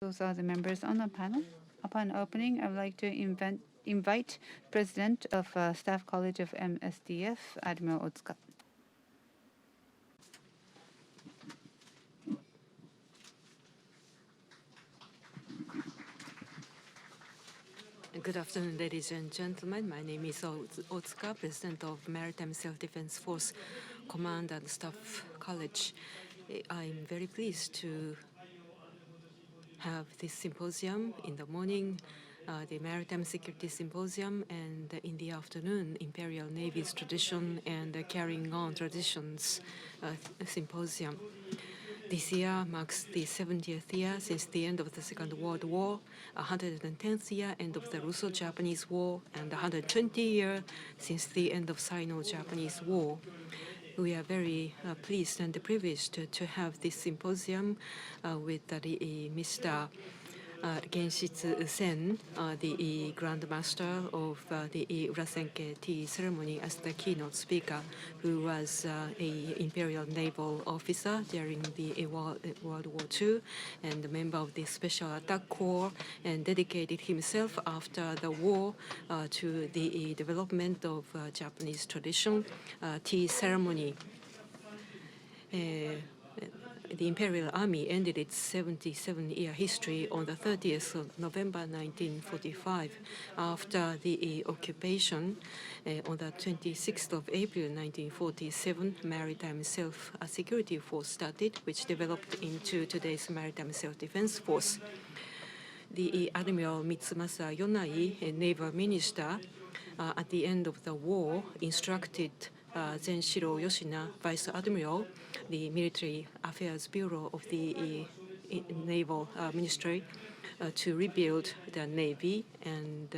Those are the members on the panel. Upon opening, I would like to invite President of Staff College of MSDF, Admiral Otsuka. Good afternoon, ladies and gentlemen. My name is Otsuka, President of Maritime Self-Defense Force Command and Staff College. I'm very pleased to have this symposium in the morning, the Maritime Security Symposium, and in the afternoon, Imperial Navy's Tradition and Carrying On Traditions Symposium. This year marks the 70th year since the end of the Second World War, 110th year end of the Russo-Japanese War, and 120 year since the end of Sino-Japanese War. We are very pleased and privileged to have this symposium with Mr. Genshitsu Sen, the Grand Master of the Urasenke Tea Ceremony, as the keynote speaker, who was an Imperial Naval officer during the World War II and a member of the Special Attack Corps, and dedicated himself after the war to the development of Japanese tradition, tea ceremony. The Imperial Army ended its 77-year history on the 30th of November 1945 after the occupation. On the 26th of April 1947, Maritime Self-Security Force started, which developed into today's Maritime Self-Defense Force. The Admiral Mitsumasa Yonai, a naval minister, at the end of the war, instructed Zenshiro Yoshina, Vice Admiral, the Military Affairs Bureau of the Naval Ministry, to rebuild the Navy and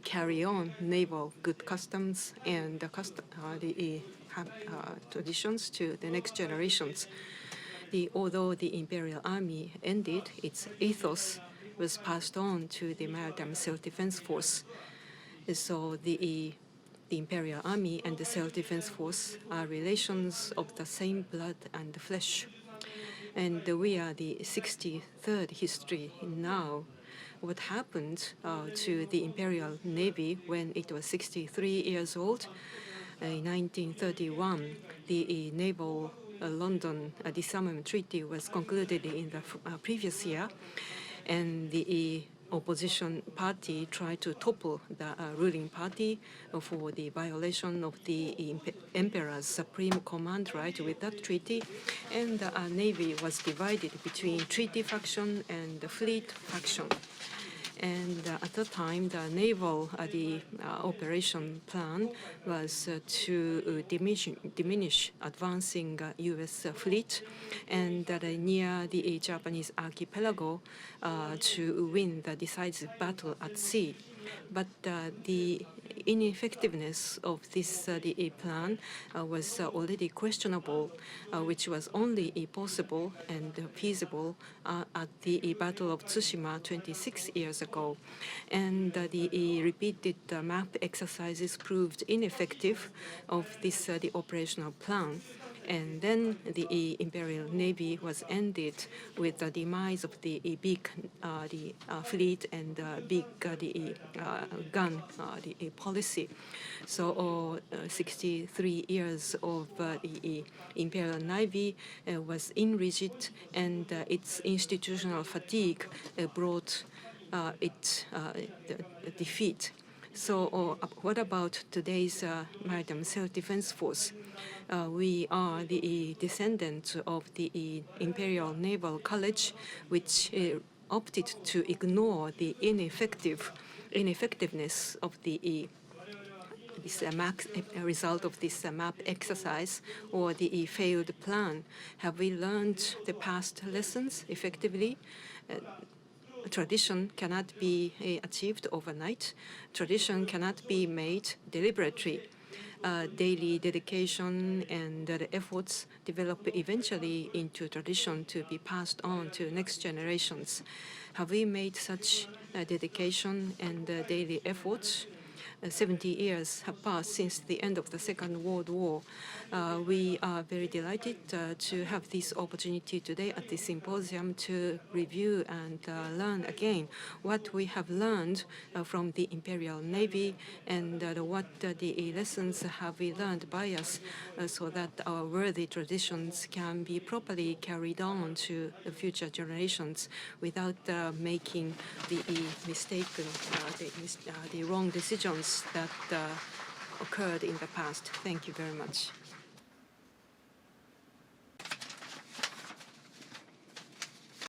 carry on naval good customs and the traditions to the next generations. Although the Imperial Army ended, its ethos was passed on to the Maritime Self-Defense Force. So the Imperial Army and the Self-Defense Force are relations of the same blood and flesh. And we are the 63rd history now. What happened to the Imperial Navy when it was 63 years old? In 1931, the Naval London Disarmament Treaty was concluded in the previous year, and the opposition party tried to topple the ruling party for the violation of the emperor's supreme command right with that treaty, and the Navy was divided between treaty faction and the fleet faction. And at the time, the naval operation plan was to diminish advancing U.S. fleet and near the Japanese archipelago to win the decisive battle at sea. But the ineffectiveness of this plan was already questionable, which was only possible and feasible at the Battle of Tsushima 26 years ago. And the repeated map exercises proved ineffective of this the operational plan. And then the Imperial Navy was ended with the demise of the big fleet and big gun policy. So 63 years of the Imperial Navy was rigid, and its institutional fatigue brought its defeat. So what about today's Maritime Self-Defense Force? We are the descendants of the Imperial Naval College, which opted to ignore the ineffectiveness of the result of this map exercise or the failed plan. Have we learned the past lessons effectively? Tradition cannot be achieved overnight. Tradition cannot be made deliberately. Daily dedication and the efforts develop eventually into tradition to be passed on to next generations. Have we made such dedication and daily efforts? 70 years have passed since the end of the Second World War. We are very delighted to have this opportunity today at this symposium to review and learn again what we have learned from the Imperial Navy and what the lessons have we learned by us so that our worthy traditions can be properly carried on to the future generations without making the mistaken, the wrong decisions that occurred in the past. Thank you very much.